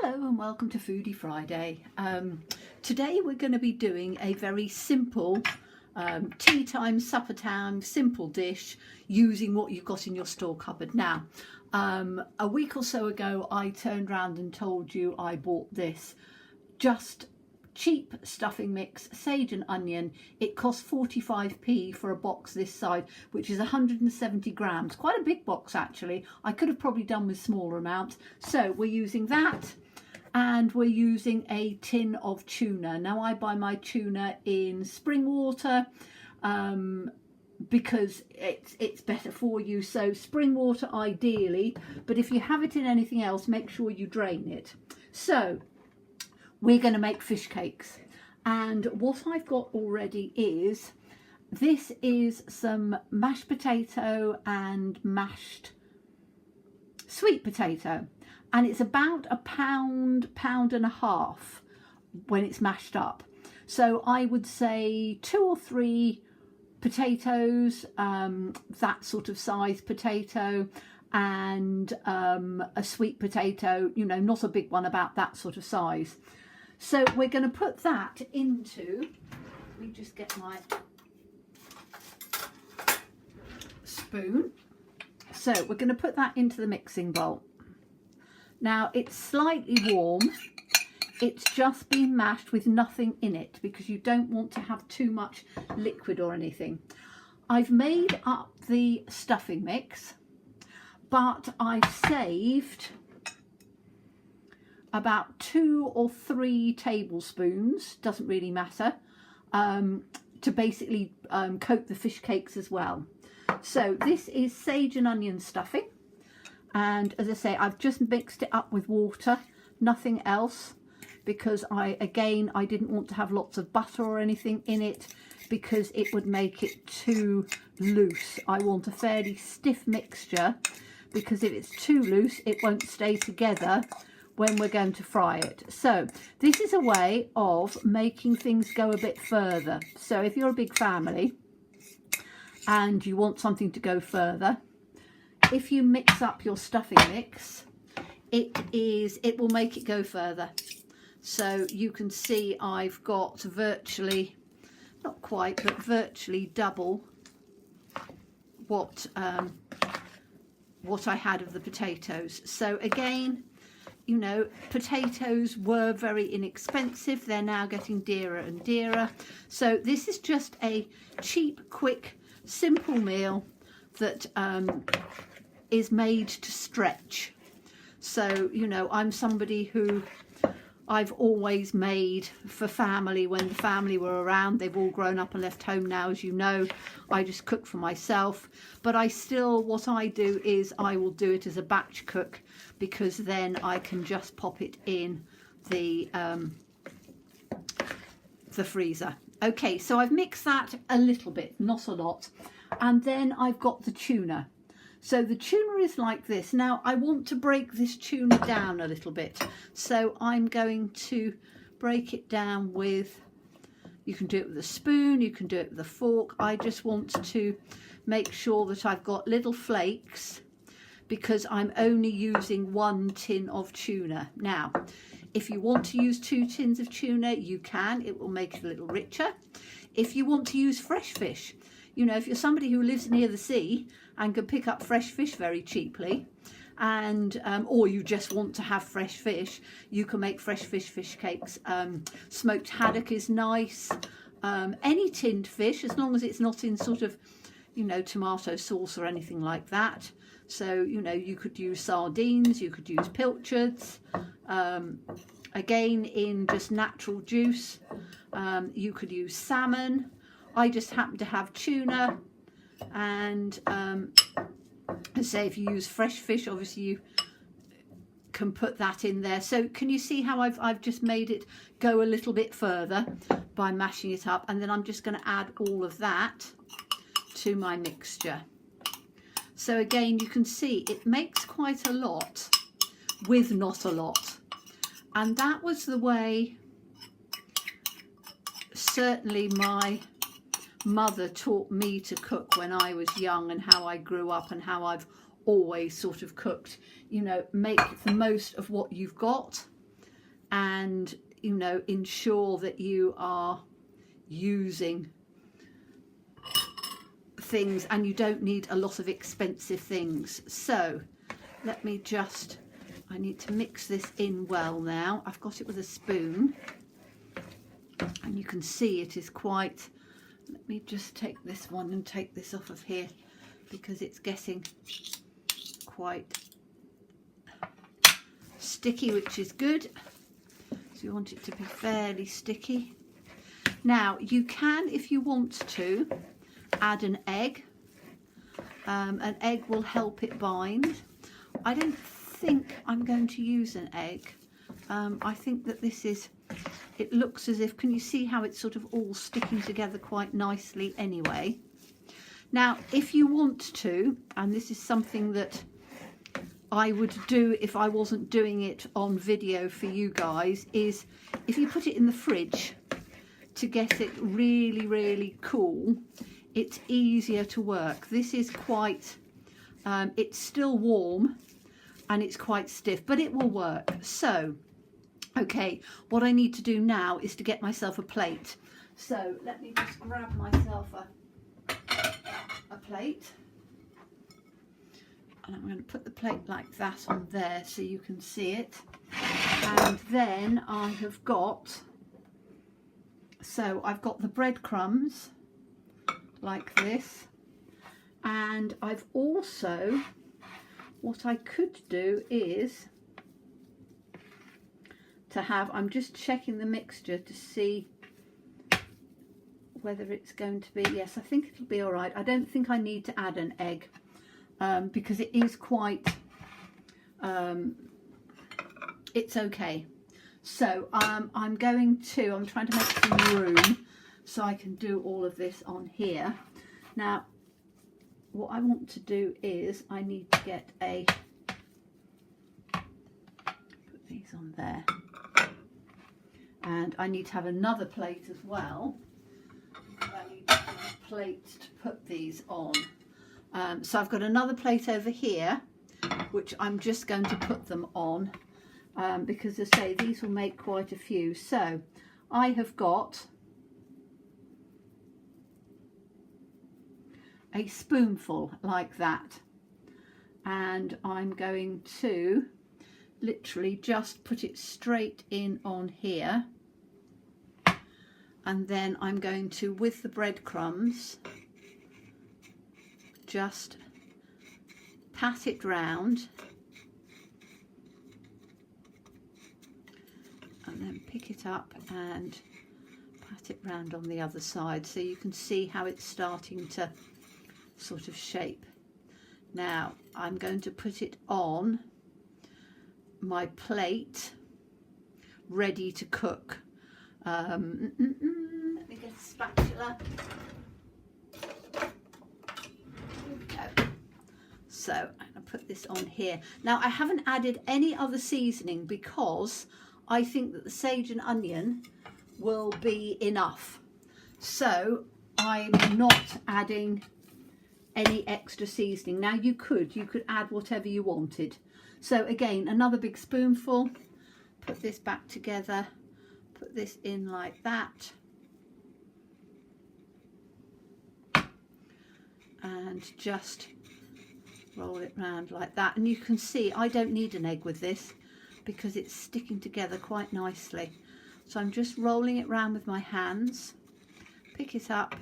Hello and welcome to Foodie Friday. Today we're going to be doing a very simple tea time, supper time, simple dish using what you've got in your store cupboard. Now, a week or so ago I turned around and told you I bought this just cheap stuffing mix, sage and onion. It costs 45p for a box this size, which is 170 grams. Quite a big box actually. I could have probably done with smaller amounts. So we're using that, and we're using a tin of tuna. Now I buy my tuna in spring water because it's better for you. So spring water ideally, but if you have it in anything else, make sure you drain it. So we're going to make fish cakes, and what I've got already is some mashed potato and mashed sweet potato, and it's about a pound and a half when it's mashed up. So I would say 2 or 3 potatoes, that sort of size potato, and a sweet potato, you know, not a big one, about that sort of size. So we're going to put that into, let me just get my spoon. So we're going to put that into the mixing bowl. Now it's slightly warm. It's just been mashed with nothing in it because you don't want to have too much liquid or anything. I've made up the stuffing mix, but I've saved about 2 or 3 tablespoons, doesn't really matter, to basically coat the fish cakes as well. So this is sage and onion stuffing, and as I say, I've just mixed it up with water, nothing else, because I didn't want to have lots of butter or anything in it because it would make it too loose. I want a fairly stiff mixture, because if it's too loose it won't stay together when we're going to fry it. So this is a way of making things go a bit further. So if you're a big family and you want something to go further, if you mix up your stuffing mix, it will make it go further. So you can see I've got virtually, not quite, but virtually double what I had of the potatoes. So again, you know, potatoes were very inexpensive. They're now getting dearer and dearer. So this is just a cheap, quick, simple meal that is made to stretch. So, you know, I'm somebody who I've always made for family when the family were around. They've all grown up and left home now, as you know. I just cook for myself, but what I do is I will do it as a batch cook, because then I can just pop it in the freezer. Okay, so I've mixed that a little bit, not a lot, and then I've got the tuna. So the tuna is like this. Now I want to break this tuna down a little bit. So I'm going to break it down with, you can do it with a spoon, you can do it with a fork. I just want to make sure that I've got little flakes, because I'm only using 1 tin of tuna. Now, if you want to use 2 tins of tuna, you can. It will make it a little richer. If you want to use fresh fish, you know, if you're somebody who lives near the sea and can pick up fresh fish very cheaply, and or you just want to have fresh fish, you can make fresh fish cakes. Smoked haddock is nice. Any tinned fish, as long as it's not in sort of, you know, tomato sauce or anything like that. So, you know, you could use sardines, you could use pilchards, again in just natural juice. You could use salmon. I just happen to have tuna, and say if you use fresh fish, obviously you can put that in there. So can you see how I've just made it go a little bit further by mashing it up, and then I'm just going to add all of that to my mixture. So again, you can see it makes quite a lot with not a lot, and that was the way certainly my mother taught me to cook when I was young, and how I grew up, and how I've always sort of cooked. You know, make the most of what you've got, and, you know, ensure that you are using things, and you don't need a lot of expensive things. So let me just, I need to mix this in well now. I've got it with a spoon, and you can see it is quite, let me just take this one and take this off of here, because it's getting quite sticky, which is good. So you want it to be fairly sticky. Now you can, if you want to, add an egg. An egg will help it bind. I don't think I'm going to use an egg. I think that this is, it looks as if, can you see how it's sort of all sticking together quite nicely anyway? Now if you want to, and this is something that I would do if I wasn't doing it on video for you guys, is if you put it in the fridge to get it really, really cool, it's easier to work. This is quite, it's still warm and it's quite stiff, but it will work. So, okay, what I need to do now is to get myself a plate. So let me just grab myself a plate. And I'm going to put the plate like that on there so you can see it. And then I have got, so I've got the breadcrumbs like this. And I've also, what I could do is to have, I'm just checking the mixture to see whether it's going to be, yes, I think it'll be all right. I don't think I need to add an egg. Because it is quite, it's okay. So I'm trying to make some room so I can do all of this on here. Now, what I want to do is I need to get put these on there. And I need to have another plate as well. I need a plate to put these on. So I've got another plate over here, which I'm just going to put them on, because as I say, these will make quite a few. So I have got a spoonful like that, and I'm going to literally just put it straight in on here, and then I'm going to, with the breadcrumbs, just pat it round and then pick it up and pat it round on the other side, so you can see how it's starting to sort of shape. Now I'm going to put it on my plate ready to cook. Let me get a spatula. So I'm going to put this on here. Now I haven't added any other seasoning because I think that the sage and onion will be enough. So I'm not adding any extra seasoning. Now you could add whatever you wanted. So again, another big spoonful, put this back together, put this in like that. And just roll it round like that, and you can see I don't need an egg with this because it's sticking together quite nicely. So I'm just rolling it round with my hands, pick it up,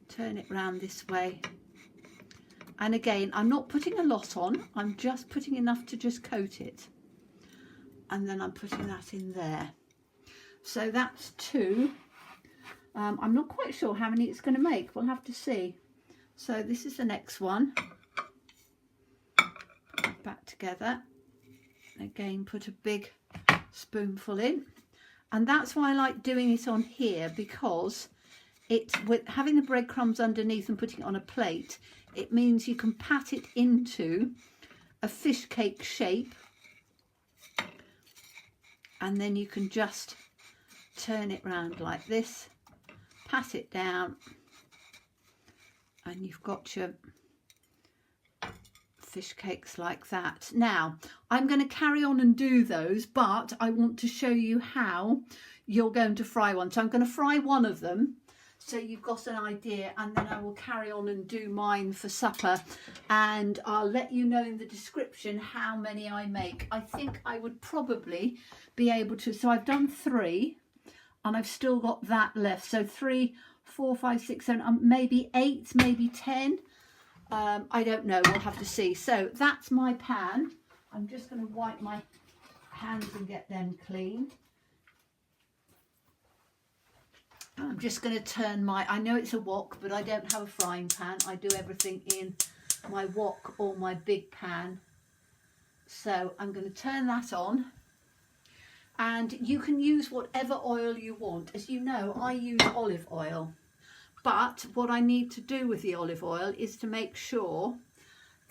turn it round this way, and again I'm not putting a lot on, I'm just putting enough to just coat it, and then I'm putting that in there. So that's two. I'm not quite sure how many it's going to make, we'll have to see. So this is the next one. Put it back together. Again, put a big spoonful in. And that's why I like doing it on here, because it's with having the breadcrumbs underneath and putting it on a plate, it means you can pat it into a fish cake shape, and then you can just turn it round like this, pat it down, and you've got your fish cakes like that. Now, I'm going to carry on and do those, but I want to show you how you're going to fry one. So I'm going to fry one of them, so you've got an idea, and then I will carry on and do mine for supper, and I'll let you know in the description how many I make. I think I would probably be able to, so I've done 3 and I've still got that left, so 3, 4, 5, 6, 7, maybe 8, maybe 10. I don't know, we'll have to see. So that's my pan. I'm just going to wipe my hands and get them clean. I'm just going to turn my, I know it's a wok, but I don't have a frying pan. I do everything in my wok or my big pan. So I'm going to turn that on. And you can use whatever oil you want. As you know, I use olive oil. But what I need to do with the olive oil is to make sure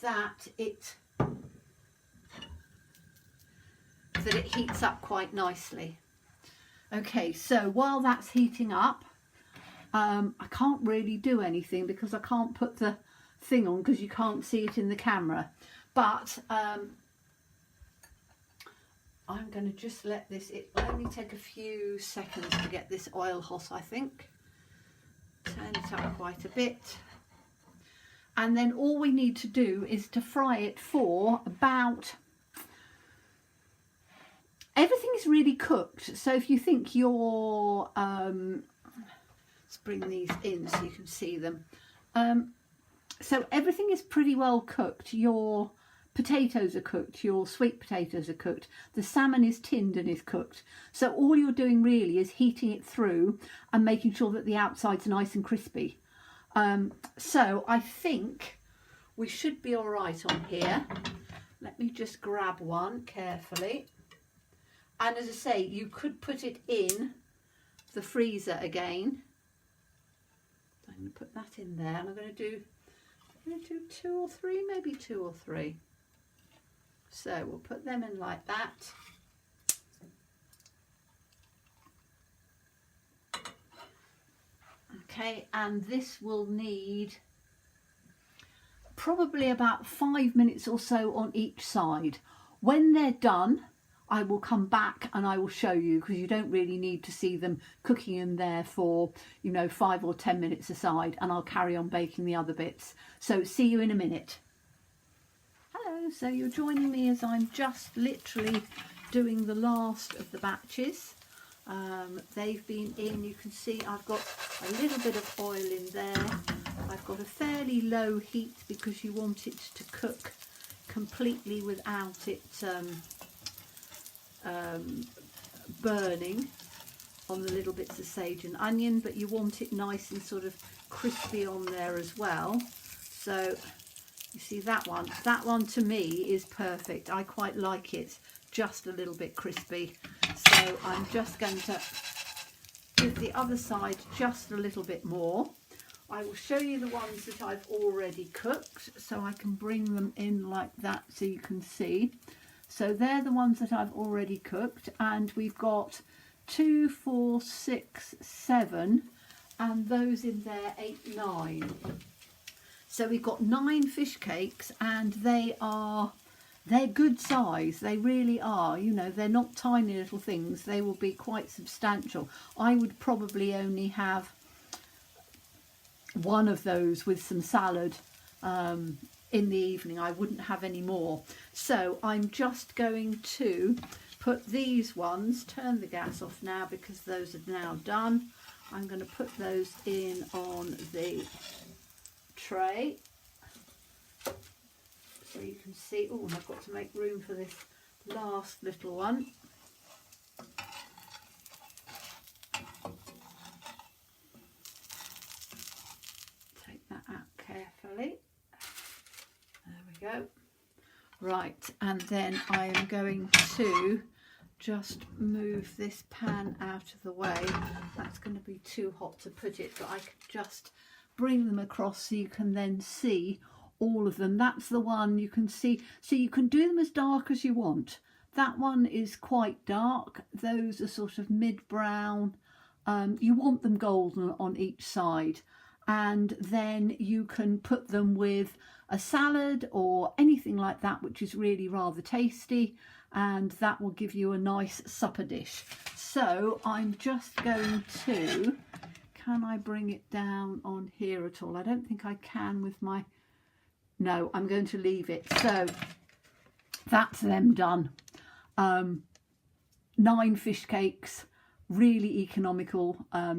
that it heats up quite nicely. Okay, so while that's heating up, I can't really do anything because I can't put the thing on because you can't see it in the camera. But I'm going to just let this, it will only take a few seconds to get this oil hot, I think. Turn it up quite a bit. And then all we need to do is to fry it for about, everything is really cooked. So if you think you're, let's bring these in so you can see them. So everything is pretty well cooked. Your potatoes are cooked, your sweet potatoes are cooked, the salmon is tinned and is cooked. So all you're doing really is heating it through and making sure that the outside's nice and crispy. So I think we should be all right on here. Let me just grab one carefully. And as I say, you could put it in the freezer again. I'm going to put that in there, and I'm going to do 2 or 3, maybe 2 or 3. So we'll put them in like that. Okay, and this will need probably about 5 minutes or so on each side. When they're done, I will come back and I will show you, because you don't really need to see them cooking in there for, you know, 5 or 10 minutes aside, and I'll carry on baking the other bits. So see you in a minute. Hello, so you're joining me as I'm just literally doing the last of the batches. They've been in, you can see I've got a little bit of oil in there. I've got a fairly low heat because you want it to cook completely without it burning on the little bits of sage and onion, but you want it nice and sort of crispy on there as well. So you see that one to me is perfect. I quite like it just a little bit crispy. So I'm just going to give the other side just a little bit more. I will show you the ones that I've already cooked, so I can bring them in like that so you can see. So they're the ones that I've already cooked, and we've got 2, 4, 6, 7, and those in there 8, 9. So we've got 9 fish cakes, and they're good size. They really are. You know, they're not tiny little things. They will be quite substantial. I would probably only have one of those with some salad in the evening. I wouldn't have any more. So I'm just going to put these ones, turn the gas off now because those are now done. I'm going to put those in on the tray so you can see. Oh, I've got to make room for this last little one. Take that out carefully. There we go. Right, and then I am going to just move this pan out of the way. That's going to be too hot to put it, but I can just bring them across so you can then see all of them. That's the one you can see. So you can do them as dark as you want. That one is quite dark. Those are sort of mid-brown. You want them golden on each side. and then you can put them with a salad or anything like that, which is really rather tasty, and that will give you a nice supper dish. So I'm just going to, can I bring it down on here at all? I don't think I can with my, no, I'm going to leave it. So that's them done. 9 fish cakes, really economical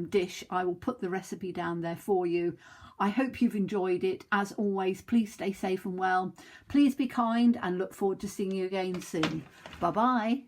dish. I will put the recipe down there for you. I hope you've enjoyed it. As always, please stay safe and well. Please be kind, and look forward to seeing you again soon. Bye bye.